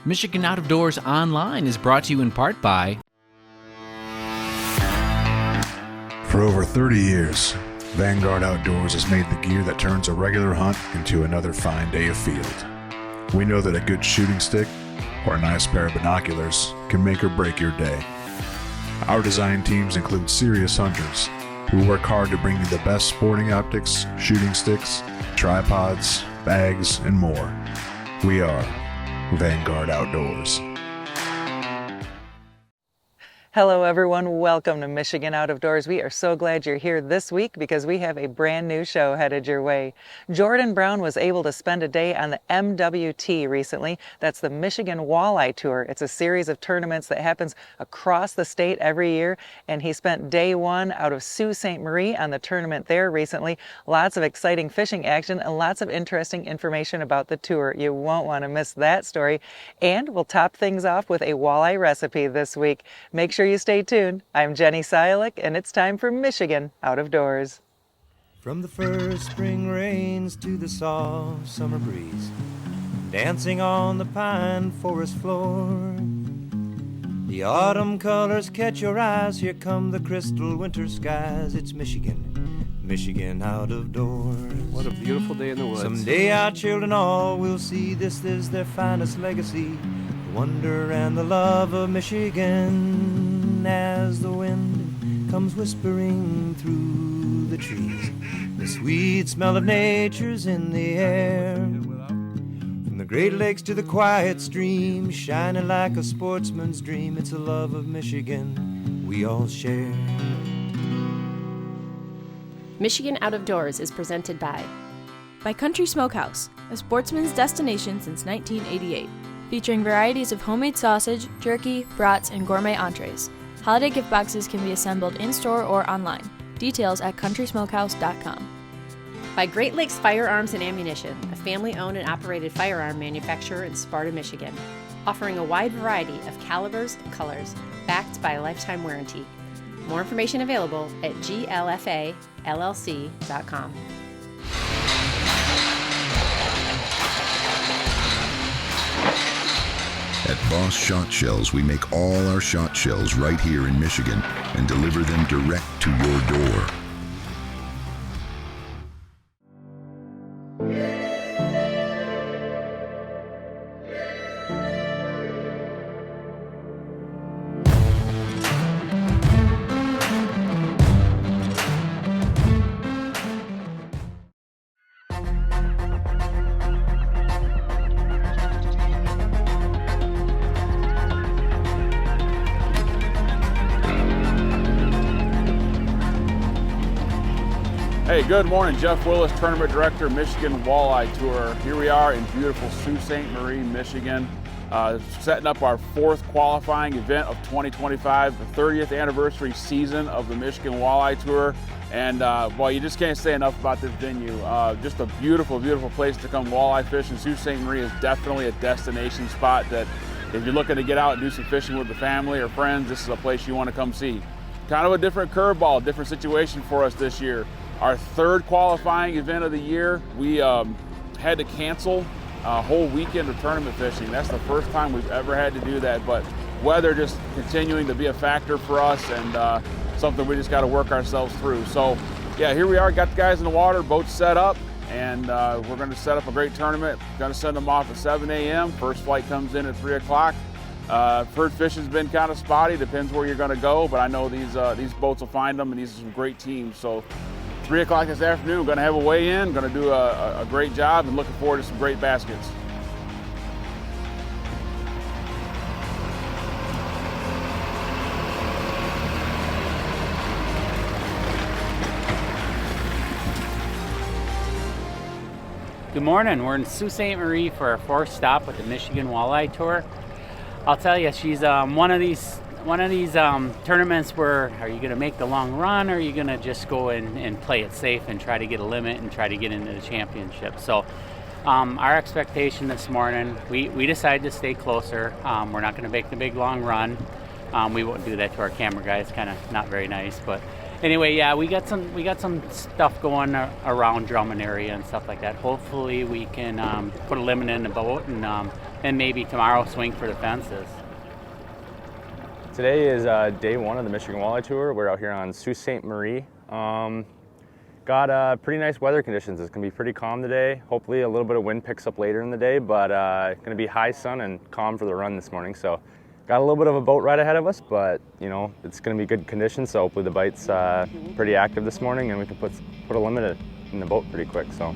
Michigan Out of Doors Online is brought to you in part by... For over 30 years, Vanguard Outdoors has made the gear that turns a regular hunt into another fine day of field. We know that a good shooting stick or a nice pair of binoculars can make or break your day. Our design teams include serious hunters who work hard to bring you the best sporting optics, shooting sticks, tripods, bags, and more. We are Vanguard Outdoors. Hello everyone, welcome to Michigan Out of Doors. We are so glad you're here this week because we have a brand new show headed your way. Jordan Brown was able to spend a day on the MWT recently. That's the Michigan Walleye Tour. It's a series of tournaments that happens across the state every year, and he spent day one out of Sault Ste. Marie on the tournament there recently. Lots of exciting fishing action and lots of interesting information about the tour. You won't want to miss that story. And we'll top things off with a walleye recipe this week. Make sure you stay tuned. I'm Jenny Sialik, and it's time for Michigan Out of Doors. From the first spring rains to the soft summer breeze, dancing on the pine forest floor, the autumn colors catch your eyes. Here come the crystal winter skies. It's Michigan, Michigan Out of Doors. What a beautiful day in the woods. Someday our children all will see this is their finest legacy, the wonder and the love of Michigan. As the wind comes whispering through the trees, the sweet smell of nature's in the air. From the Great Lakes to the quiet stream, shining like a sportsman's dream, it's a love of Michigan we all share. Michigan Out of Doors is presented by Country Smokehouse, a sportsman's destination since 1988, featuring varieties of homemade sausage, jerky, brats, and gourmet entrees. Holiday gift boxes can be assembled in-store or online. Details at countrysmokehouse.com. By Great Lakes Firearms and Ammunition, a family-owned and operated firearm manufacturer in Sparta, Michigan, offering a wide variety of calibers and colors, backed by a lifetime warranty. More information available at glfallc.com. At Boss Shot Shells, we make all our shot shells right here in Michigan and deliver them direct to your door. Hey, good morning. Jeff Willis, Tournament Director, Michigan Walleye Tour. Here we are in beautiful Sault Ste. Marie, Michigan, setting up our fourth qualifying event of 2025, the 30th anniversary season of the Michigan Walleye Tour. And well, you just can't say enough about this venue. Just a beautiful, beautiful place to come walleye fishing. Sault Ste. Marie is definitely a destination spot that if you're looking to get out and do some fishing with the family or friends, this is a place you want to come see. Kind of a different curveball, different situation for us this year. Our third qualifying event of the year, we had to cancel a whole weekend of tournament fishing. That's the first time we've ever had to do that, but weather just continuing to be a factor for us and something we just got to work ourselves through. So yeah, here we are, got the guys in the water, boats set up, and we're going to set up a great tournament. Going to send them off at 7 a.m. First flight comes in at 3 o'clock. Heard fishing's been kind of spotty, depends where you're going to go, but I know these boats will find them, and these are some great teams. So 3 o'clock this afternoon, we're going to have a weigh-in, going to do a great job, and looking forward to some great baskets. Good morning. We're in Sault Ste. Marie for our fourth stop with the Michigan Walleye Tour. I'll tell you, she's one of these tournaments where are you going to make the long run, or are you going to just go in and play it safe and try to get a limit and try to get into the championship? So our expectation this morning, we decided to stay closer. We're not going to make the big long run. We won't do that to our camera guys. Kind of not very nice, but anyway, yeah, we got some stuff going around Drummond area and stuff like that. Hopefully we can put a limit in the boat and and maybe tomorrow swing for the fences. Today is day one of the Michigan Walleye Tour. We're out here on Sault Ste. Marie. Got pretty nice weather conditions. It's gonna be pretty calm today. Hopefully a little bit of wind picks up later in the day, but gonna be high sun and calm for the run this morning. So got a little bit of a boat ride ahead of us, but you know, it's gonna be good conditions. So hopefully the bite's pretty active this morning and we can put a limit in the boat pretty quick. So.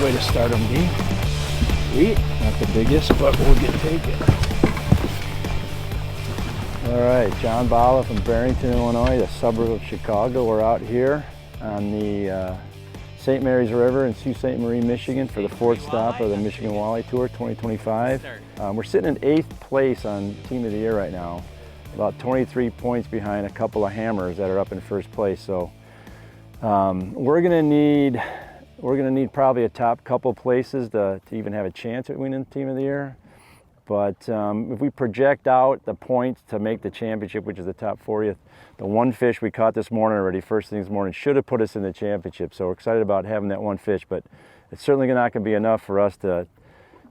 Way to start them, D. Sweet. Not the biggest, but we'll take it. All right, John Bala from Barrington, Illinois, the suburb of Chicago. We're out here on the St. Mary's River in Sault Ste. Marie, Michigan for the fourth stop of the Michigan Walleye Tour 2025. We're sitting in 8th place on Team of the Year right now, about 23 points behind a couple of hammers that are up in first place. So we're gonna need probably a top couple places to even have a chance at winning Team of the Year. But if we project out the points to make the championship, which is the top 40th, the one fish we caught this morning already, first thing this morning, should have put us in the championship. So we're excited about having that one fish, but it's certainly not going to be enough for us to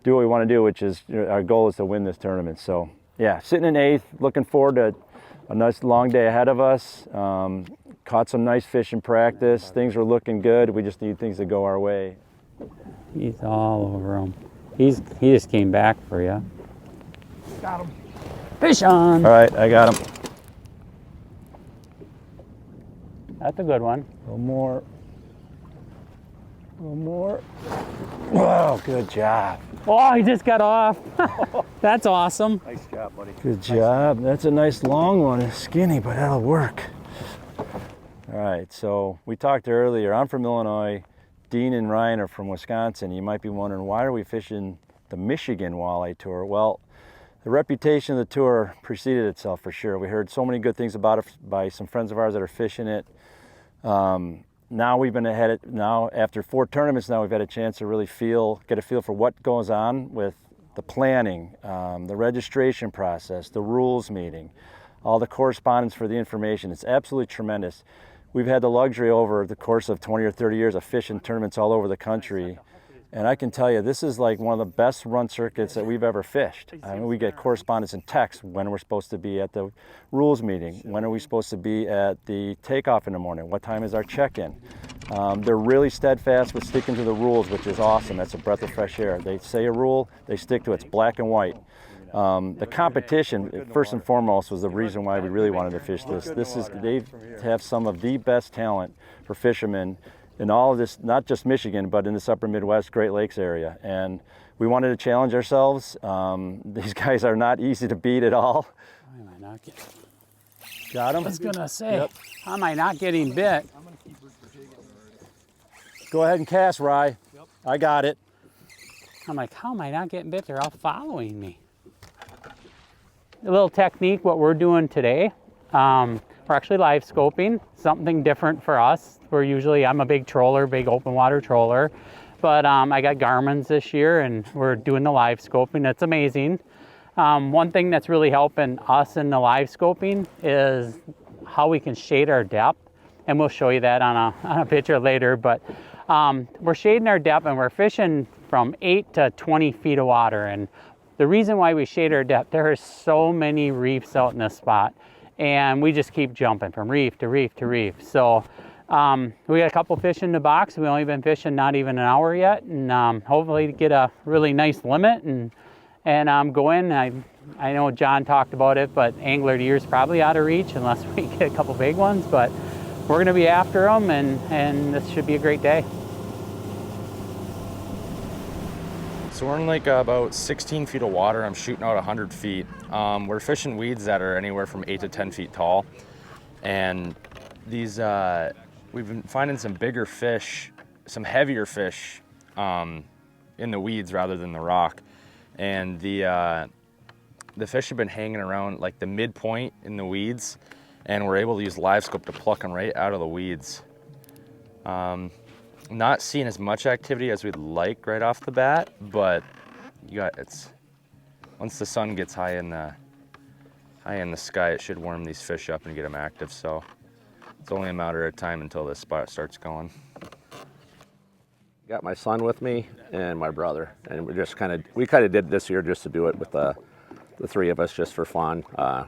do what we want to do, which is, our goal is to win this tournament. So yeah, sitting in 8th, looking forward to a nice long day ahead of us. Caught some nice fish in practice. Things were looking good. We just need things to go our way. He's all over him. He just came back for you. Got him. Fish on. All right, I got him. That's a good one. A little more. A little more. Wow, good job. Oh, he just got off. That's awesome. Nice job, buddy. Good job. That's a nice long one. It's skinny, but that'll work. All right, so we talked earlier. I'm from Illinois. Dean and Ryan are from Wisconsin. You might be wondering, why are we fishing the Michigan Walleye Tour? Well, the reputation of the tour preceded itself for sure. We heard so many good things about it by some friends of ours that are fishing it. Now we've been ahead. Now after 4 tournaments, now we've had a chance to really get a feel for what goes on with the planning, the registration process, the rules meeting, all the correspondence for the information. It's absolutely tremendous. We've had the luxury over the course of 20 or 30 years of fishing tournaments all over the country. And I can tell you, this is like one of the best run circuits that we've ever fished. I mean, we get correspondence and text when we're supposed to be at the rules meeting, when are we supposed to be at the takeoff in the morning, what time is our check-in. They're really steadfast with sticking to the rules, which is awesome. That's a breath of fresh air. They say a rule, they stick to it. It's black and white. The competition, first and foremost, was the reason why we really wanted to fish this. They have some of the best talent for fishermen in all of this, not just Michigan, but in this upper Midwest, Great Lakes area. And we wanted to challenge ourselves. These guys are not easy to beat at all. Why am I not getting? Got him? I was gonna say, how am I not getting bit? Go ahead and cast, Rye. Yep. I got it. I'm like, how am I not getting bit? They're all following me. A little technique, what we're doing today, we're actually live scoping, something different for us. I'm a big troller, big open water troller, but I got Garmin's this year and we're doing the live scoping. It's amazing. One thing that's really helping us in the live scoping is how we can shade our depth, and we'll show you that on a picture later, but we're shading our depth and we're fishing from 8 to 20 feet of water. And the reason why we shade our depth, there are so many reefs out in this spot, and we just keep jumping from reef to reef to reef. So we got a couple fish in the box. We've only been fishing not even an hour yet, and hopefully get a really nice limit and go in. I know John talked about it, but angler of the year is probably out of reach unless we get a couple big ones, but we're gonna be after them, and this should be a great day. So we're in like about 16 feet of water. I'm shooting out 100 feet. We're fishing weeds that are anywhere from 8 to 10 feet tall. And these, we've been finding some bigger fish, some heavier fish in the weeds rather than the rock. And the fish have been hanging around like the midpoint in the weeds, and we're able to use live scope to pluck them right out of the weeds. Not seeing as much activity as we'd like right off the bat, but once the sun gets high in the sky, it should warm these fish up and get them active. So it's only a matter of time until this spot starts going. Got my son with me and my brother, and we kind of did this year just to do it with the three of us, just for fun.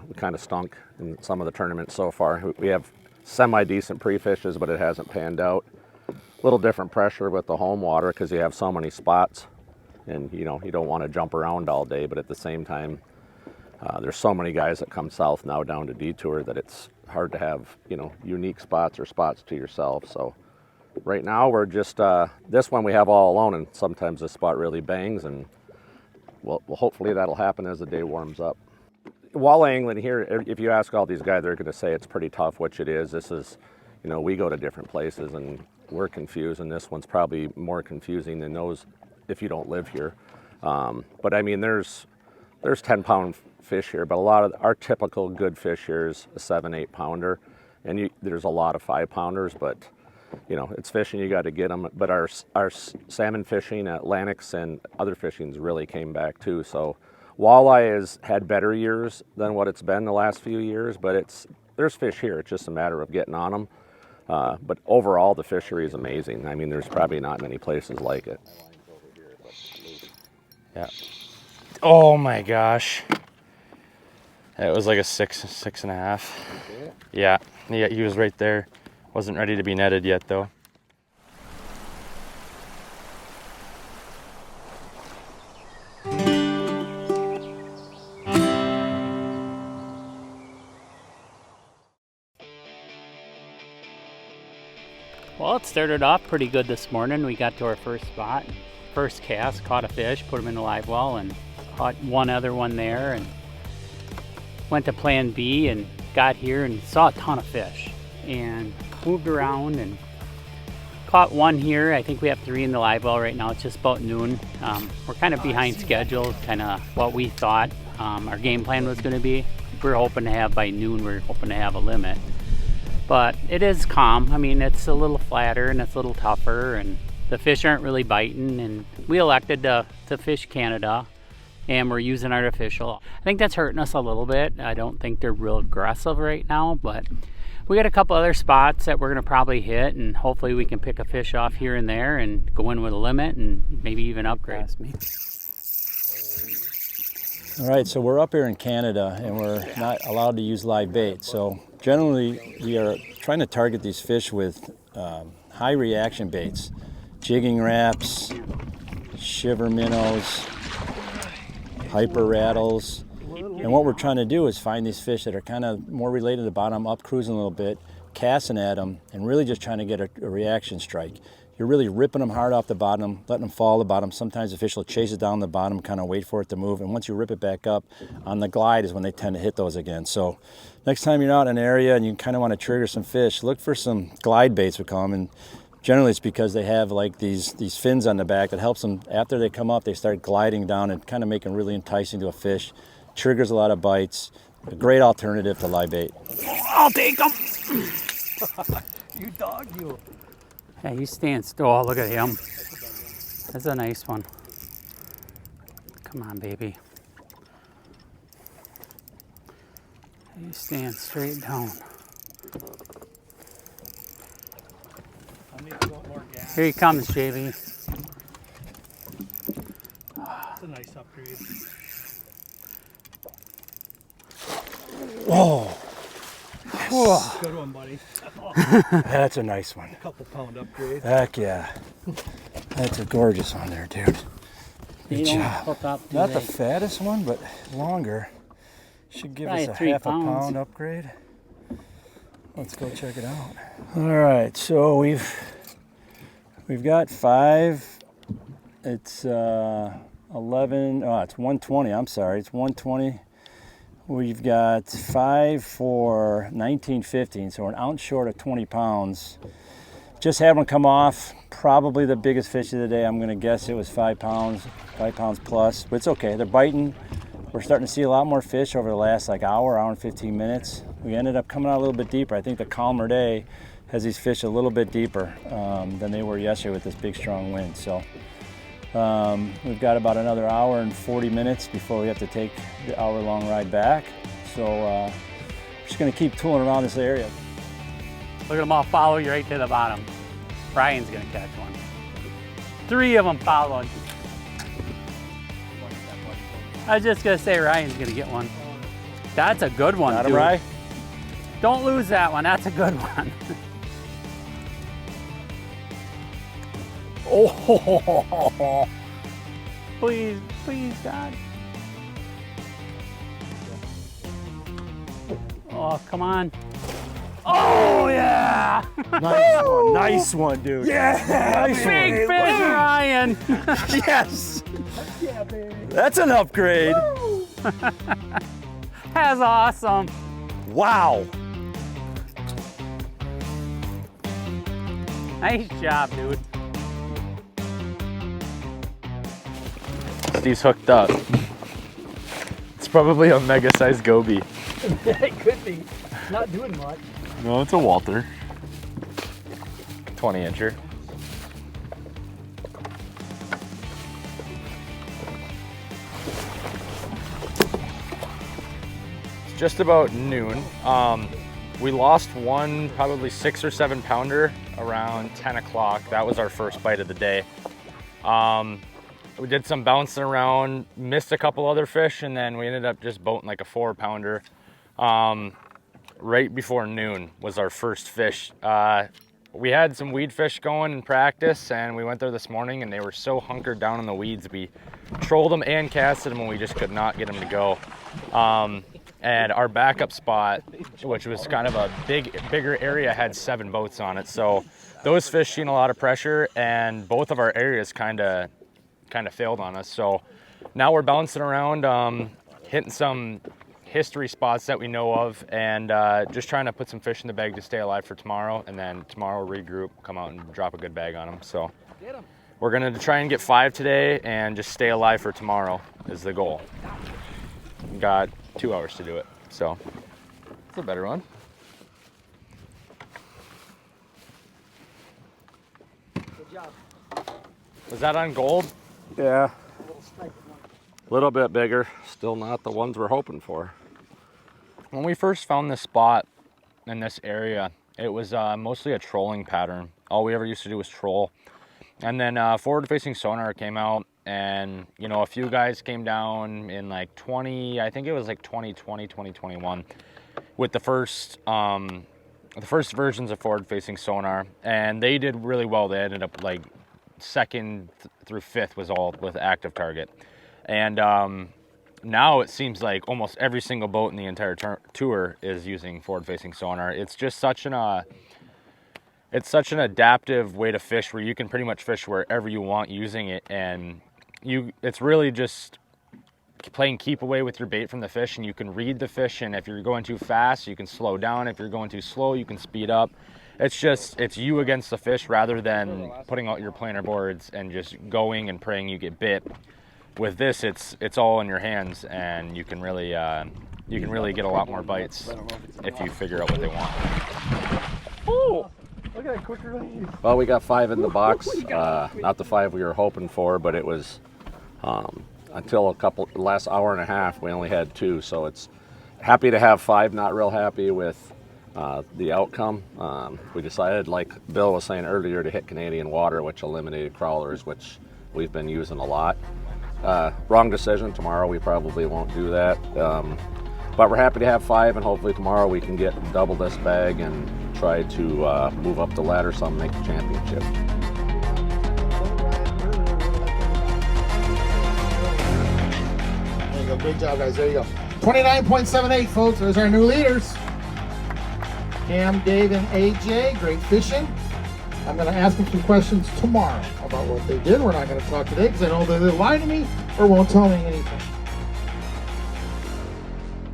We kind of stunk in some of the tournaments so far. We have semi-decent pre-fishes, but it hasn't panned out. A little different pressure with the home water because you have so many spots, and you don't want to jump around all day, but at the same time, there's so many guys that come south now down to Detour that it's hard to have unique spots or spots to yourself. So right now we're just this one we have all alone, and sometimes this spot really bangs, and well, hopefully that'll happen as the day warms up. Walleye angling here, if you ask all these guys, they're going to say it's pretty tough, which it is. This is, we go to different places and we're confused, and this one's probably more confusing than those if you don't live here. But I mean, there's 10-pound fish here, but a lot of our typical good fish here is a 7-8 pounder, and there's a lot of 5-pounders, but it's fishing, you got to get them. But our salmon fishing, Atlantics, and other fishings really came back too. So walleye has had better years than what it's been the last few years, but there's fish here. It's just a matter of getting on them. But overall, the fishery is amazing. I mean, there's probably not many places like it. Yeah. Oh my gosh. It was like a 6.5. Yeah, he was right there. Wasn't ready to be netted yet though. Well, it started off pretty good this morning. We got to our first spot, first cast, caught a fish, put him in the live well, and caught one other one there, and went to plan B and got here and saw a ton of fish and moved around and caught one here. I think we have 3 in the live well right now. It's just about noon. We're kind of behind schedule, kind of what we thought our game plan was going to be. We're hoping to have by noon, we're hoping to have a limit. But it is calm. I mean, it's a little flatter and it's a little tougher, and the fish aren't really biting, and we elected to fish Canada, and we're using artificial. I think that's hurting us a little bit. I don't think they're real aggressive right now, but we got a couple other spots that we're gonna probably hit, and hopefully we can pick a fish off here and there and go in with a limit and maybe even upgrade. All right, so we're up here in Canada and we're not allowed to use live bait. So generally we are trying to target these fish with high reaction baits, jigging wraps, shiver minnows, hyper rattles. And what we're trying to do is find these fish that are kind of more related to the bottom, up cruising a little bit, casting at them, and really just trying to get a reaction strike. You're really ripping them hard off the bottom, letting them fall to the bottom. Sometimes the fish will chase it down the bottom, kind of wait for it to move, and once you rip it back up, on the glide is when they tend to hit those again. So next time you're out in an area and you kind of want to trigger some fish, look for some glide baits, we call them, and generally it's because they have like these fins on the back that helps them, after they come up, they start gliding down and kind of make them really enticing to a fish. Triggers a lot of bites. A great alternative to live bait. I'll take them. You dog, you. Yeah, he's staying still. Look at him. That's a nice one. Come on, baby. He's staying straight down. Here he comes, JB. That's a nice upgrade. Oh, yes. Good one, buddy. That's a nice one. A couple pound upgrade. Heck yeah. That's a gorgeous one there, dude. Good job. Not the fattest one, but longer. Should give us a half a pound upgrade. Let's go check it out. All right, so we've got 5. It's 11. Oh, it's 120. I'm sorry, it's 120. We've got 5 for 19.15, so we're an ounce short of 20 pounds. Just had one come off, probably the biggest fish of the day. I'm gonna guess it was 5 pounds plus, but it's okay, they're biting. We're starting to see a lot more fish over the last hour and 15 minutes. We ended up coming out a little bit deeper. I think the calmer day has these fish a little bit deeper than they were yesterday with this big strong wind. So we've got about another hour and 40 minutes before we have to take the hour-long ride back. So we're just gonna keep tooling around this area. Look at them all follow you right to the bottom. Ryan's gonna catch one. 3 of them following. I was just gonna say Ryan's gonna get one. That's a good one, Got him, dude. Ryan? Don't lose that one, that's a good one. Oh, please, please, God. Oh, come on. Oh, yeah. Nice one, dude. Yeah, nice big one. fish, Ryan. Yes. Yeah, baby. That's an upgrade. That's awesome. Wow. Nice job, dude. Steve's hooked up. It's probably a mega-sized goby. It could be. Not doing much. No, it's a Walter. 20-incher. It's just about noon. We lost one probably 6 or 7 pounder around 10 o'clock. That was our first bite of the day. We did some bouncing around, missed a couple other fish, and then we ended up just boating like a 4-pounder. Right before noon was our first fish. We had some weed fish going in practice, and we went there this morning and they were so hunkered down in the weeds. We trolled them and casted them and we just could not get them to go. And our backup spot, which was kind of a bigger area, had 7 boats on it. So those fish seen a lot of pressure, and both of our areas kind of failed on us. So now we're bouncing around, hitting some history spots that we know of, and just trying to put some fish in the bag to stay alive for tomorrow. And then tomorrow regroup, come out and drop a good bag on them. So we're gonna try and get 5 today and just stay alive for tomorrow is the goal. We got 2 hours to do it, so it's a better one. Good job. Was that on gold? Yeah. A little bit bigger, still not the ones we're hoping for. When we first found this spot in this area, it was mostly a trolling pattern. All we ever used to do was troll. And then forward-facing sonar came out, and you know, a few guys came down in like 2020, 2021 with the first versions of forward-facing sonar, and they did really well. They ended up like 2nd through 5th was all with active target. And now it seems like almost every single boat in the entire tour is using forward-facing sonar. It's just such an adaptive way to fish, where you can pretty much fish wherever you want using it, and it's really just playing keep away with your bait from the fish, and you can read the fish, and if you're going too fast, you can slow down. If you're going too slow, you can speed up. It's you against the fish rather than putting out your planer boards and just going and praying you get bit. With this, it's all in your hands, and you can really get a lot more bites if you figure out what they want. Oh, look at that quick release. Well, we got 5 in the box. Not the 5 we were hoping for, but it was until the last hour and a half, we only had 2. So it's happy to have 5. Not real happy with the outcome. We decided, like Bill was saying earlier, to hit Canadian water, which eliminated crawlers, which we've been using a lot. Wrong decision. Tomorrow we probably won't do that. But we're happy to have 5, and hopefully tomorrow we can get double this bag and try to move up the ladder some, make the championship. There you go. Great job, guys. There you go. 29.78, folks. There's our new leaders. Cam, Dave, and AJ. Great fishing. I'm going to ask them some questions tomorrow about what they did. We're not going to talk today because I know they'll lie to me or won't tell me anything.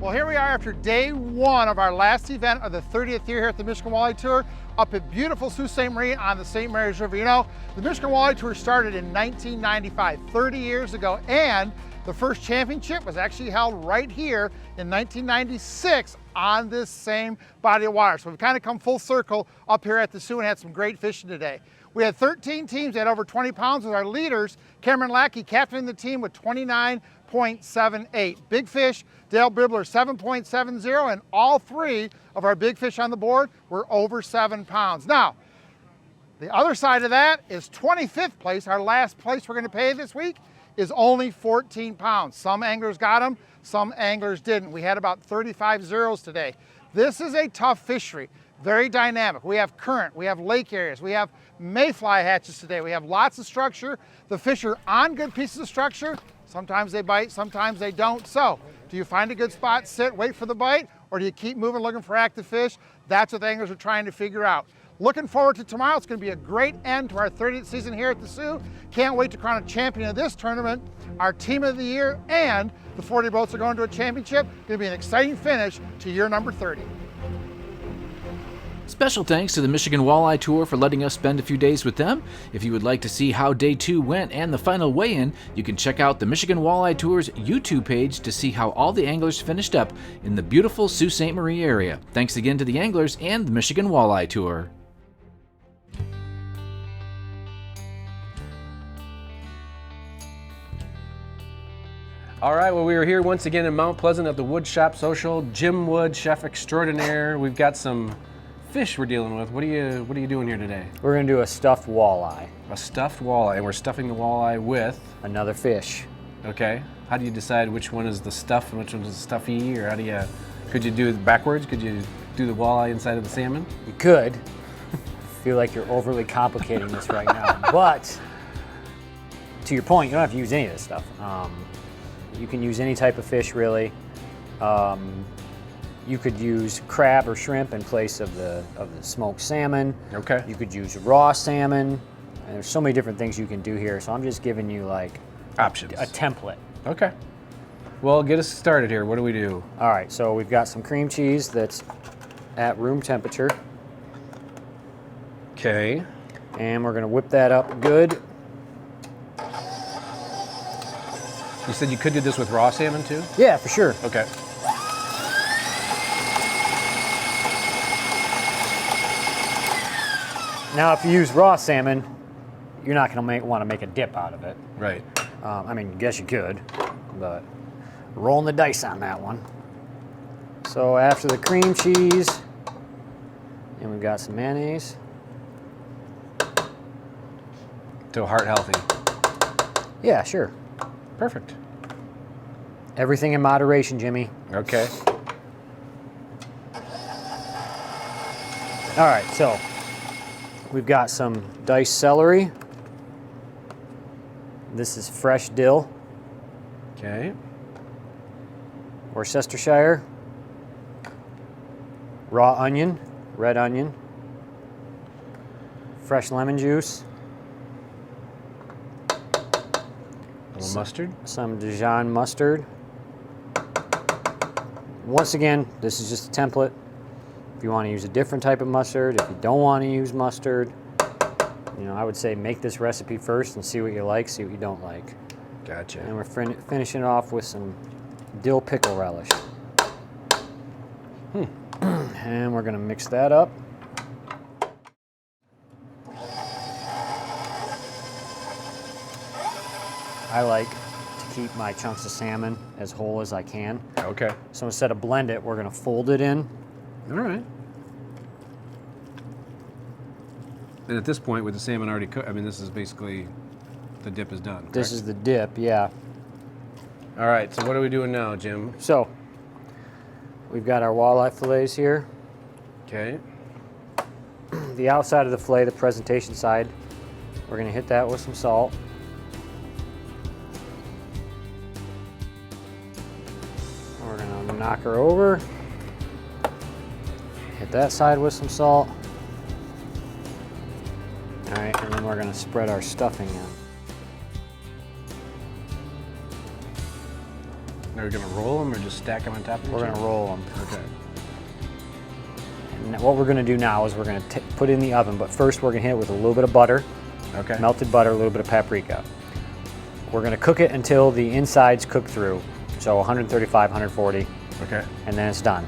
Well, here we are after day 1 of our last event of the 30th year here at the Michigan Walleye Tour up at beautiful Sault Ste. Marie on the St. Mary's River. You know, the Michigan Walleye Tour started in 1995, 30 years ago, and The first championship was actually held right here in 1996 on this same body of water. So we've kind of come full circle up here at the Soo and had some great fishing today. We had 13 teams at over 20 pounds with our leaders, Cameron Lackey captaining the team with 29.78. Big fish, Dale Bribbler 7.70, and all three of our big fish on the board were over 7 pounds. Now, the other side of that is 25th place. Our last place we're going to pay this week is only 14 pounds. Some anglers got them, some anglers didn't. We had about 35 zeros today. This is a tough fishery, very dynamic. We have current, we have lake areas, we have mayfly hatches today. We have lots of structure. The fish are on good pieces of structure. Sometimes they bite, sometimes they don't. So, do you find a good spot, sit, wait for the bite, or do you keep moving looking for active fish? That's what the anglers are trying to figure out. Looking forward to tomorrow. It's going to be a great end to our 30th season here at the Soo. Can't wait to crown a champion of this tournament, our team of the year, and the 40 boats are going to a championship. It's going to be an exciting finish to year number 30. Special thanks to the Michigan Walleye Tour for letting us spend a few days with them. If you would like to see how Day 2 went and the final weigh-in, you can check out the Michigan Walleye Tour's YouTube page to see how all the anglers finished up in the beautiful Sault Ste. Marie area. Thanks again to the anglers and the Michigan Walleye Tour. All right, well, we are here once again in Mount Pleasant at the Wood Shop Social. Jim Wood, chef extraordinaire. We've got some fish we're dealing with. What are you doing here today? We're gonna do a stuffed walleye. A stuffed walleye, and we're stuffing the walleye with? Another fish. Okay. How do you decide which one is the stuff and which one is the stuffy, or how do you, could you do it backwards? Could you do the walleye inside of the salmon? You could. I feel like you're overly complicating this right now. But, to your point, you don't have to use any of this stuff. You can use any type of fish, really. You could use crab or shrimp in place of the smoked salmon. Okay. You could use raw salmon. And there's so many different things you can do here. So I'm just giving you like options, a template. Okay. Well, get us started here. What do we do? All right. So we've got some cream cheese that's at room temperature. Okay. And we're gonna whip that up good. You said you could do this with raw salmon too? Yeah, for sure. Okay. Now, if you use raw salmon, you're not going to want to make a dip out of it. Right. I mean, I guess you could, but rolling the dice on that one. So after the cream cheese, and we've got some mayonnaise. So heart healthy. Yeah, sure. Perfect. Everything in moderation, Jimmy. Okay. All right, so we've got some diced celery. This is fresh dill. Okay. Worcestershire. Raw onion, red onion. Fresh lemon juice. A little mustard. Some Dijon mustard. Once again, this is just a template. If you want to use a different type of mustard, if you don't want to use mustard, you know, I would say make this recipe first and see what you like, see what you don't like. Gotcha. And we're finishing it off with some dill pickle relish. And we're going to mix that up. I like to keep my chunks of salmon as whole as I can. Okay. So instead of blend it, we're going to fold it in. All right. And at this point, with the salmon already cooked, I mean, this is basically, the dip is done, correct? This is the dip, yeah. All right, so what are we doing now, Jim? So, we've got our walleye fillets here. Okay. The outside of the fillet, the presentation side, we're going to hit that with some salt. We're going to knock her over. Hit that side with some salt. All right, and then we're going to spread our stuffing in. Are we going to roll them or just stack them on top of each other? We're going to roll them. Okay. And what we're going to do now is we're going to put it in the oven, but first we're going to hit it with a little bit of butter. Okay. Melted butter, a little bit of paprika. We're going to cook it until the insides cook through. So 135, 140. Okay. And then it's done.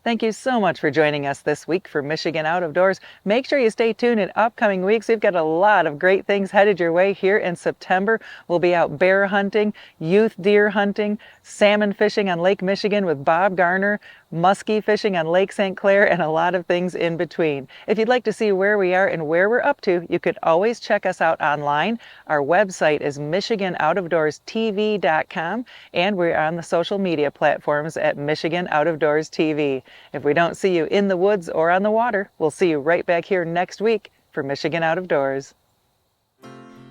Thank you so much for joining us this week for Michigan Out of Doors. Make sure you stay tuned in upcoming weeks. We've got a lot of great things headed your way here in September. We'll be out bear hunting, youth deer hunting, salmon fishing on Lake Michigan with Bob Garner, muskie fishing on Lake St. Clair, and a lot of things in between. If you'd like to see where we are and where we're up to, you could always check us out online. Our website is MichiganOutofDoorsTV.com, and we're on the social media platforms at Michigan Out of Doors TV. If we don't see you in the woods or on the water, we'll see you right back here next week for Michigan Out of Doors.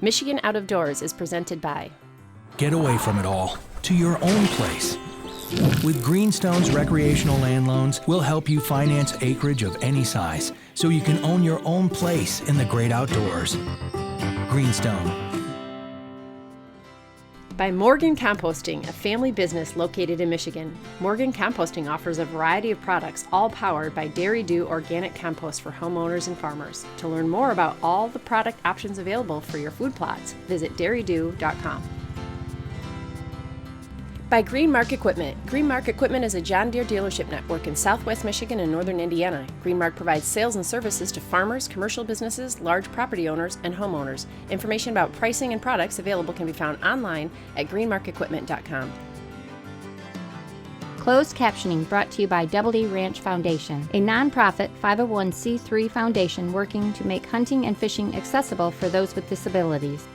Michigan Out of Doors is presented by Get away from it all to your own place. With Greenstone's recreational land loans, we'll help you finance acreage of any size so you can own your own place in the great outdoors. Greenstone. By Morgan Composting, a family business located in Michigan. Morgan Composting offers a variety of products, all powered by Dairy Dew organic compost for homeowners and farmers. To learn more about all the product options available for your food plots, visit dairydew.com. By Greenmark Equipment. Greenmark Equipment is a John Deere dealership network in southwest Michigan and northern Indiana. Greenmark provides sales and services to farmers, commercial businesses, large property owners, and homeowners. Information about pricing and products available can be found online at greenmarkequipment.com. Closed captioning brought to you by Double D Ranch Foundation, a nonprofit 501c3 foundation working to make hunting and fishing accessible for those with disabilities.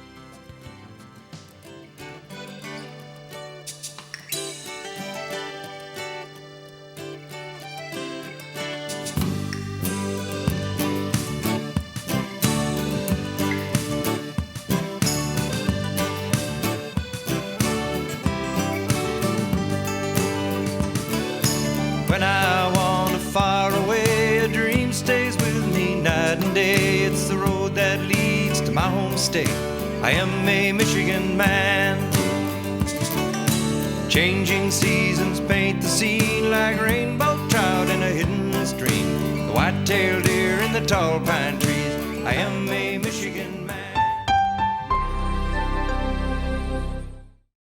When I wander far away, a dream stays with me night and day. It's the road that leads to my home state. I am a Michigan man. Changing seasons paint the scene like rainbow trout in a hidden stream. The white-tailed deer in the tall pine trees. I am a Michigan man.